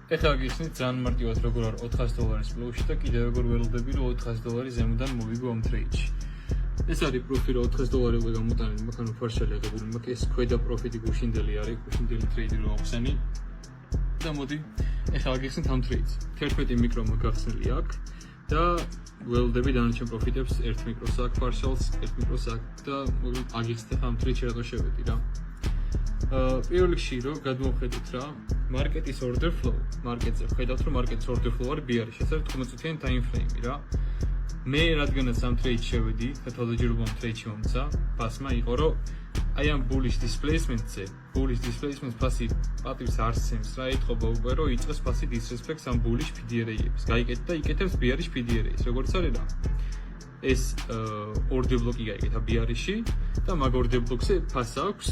ეხლა გიხსნით ძალიან მარტივად როგორ არ $400 პლუსში და კიდევ როგორ ველოდები რომ $400 ზემოდან მოვიგო ამ ტრეიდში. ეს არის პროფი რომ $400 უკვე გამოტანილი მაქვს, ანუ ფარშალი აღებული მაქვს, ეს ქვედა პროფიტი გუშინდელი არის, გუშინდელი ტრეიდი რო ახსენი. და მოდი ეხლა გიხსნით ამ ტრეიდს. 11 მიკრო მაგახსნილი აქვს და ველოდები დანარჩენ პროფიტებს 1 მიკროს აქვს ფარშალს, 1 მიკროს აქვს და აგიხსნით ამ ტრეიდში რატო შევედი რა. პირველ რიგში რომ გადმოვხედოთ რა, მარკეტის order flow, მარკეტზე ხედავთ რომ მარკეტის order flow არის BR-ში, ეს არის 15-წუთიანი time frame-ი რა. მე რადგანაც ამ ტრეიდში შევედი და თავდაჯერობა ამ ტრეიდში მომცა, ფასმა იყო რომ აი ამ bullish displacement-ზე, bullish displacement ფასი პატივს არსემს რა, ეთყობა უკვე რომ იწყოს ფასი disrespect-ს ამ bullish PDRA-ებს. გაიკეთა და იკეთებს BR-ში PDRA-ს, როგორც არის რა. ეს order block-ი გაიკეთა BR-ში და მაგ order block-ზე ფას აქვს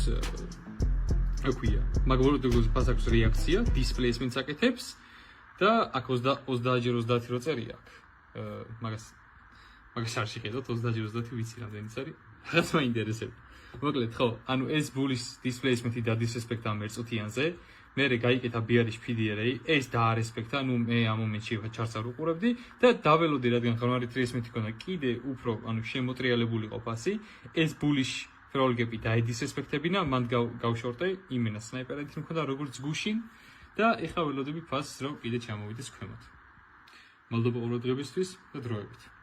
აქვია. მაგ order block-ზე ფას აქვს რეაქცია, displacement-ს აკეთებს და აქ 30-30 რო წერი აქვს. მაგას არ შეხედოთ 30-30 ვიცი რამდენიც არის. რაღაც მაინტერესებს. მოკლედ ხო, ანუ ეს bullish displacement-ი და disrespect ამ ერთწუთიანზე, მერე გაიკეთა BR-ში PDRA, ეს დაარესპექტა, ანუ მე ამ მომენტში ჩარტს არ უყურებდი და დაველოდი რადგან ხარვარი ტრეისმენტი ქონდა კიდე უფრო, ანუ შემოტრიალებულიყო ფასი, ეს bullish roll gap-ი დაედისრესპექტებინა, მან გავშორტე იმენა სნაიპერით მქონდა როგორც გუშინ და ეხლა ველოდები ფასს რომ კიდე ჩამოვიდეს ქვემოთ. მადლობა ყურადღებისთვის და დროებით.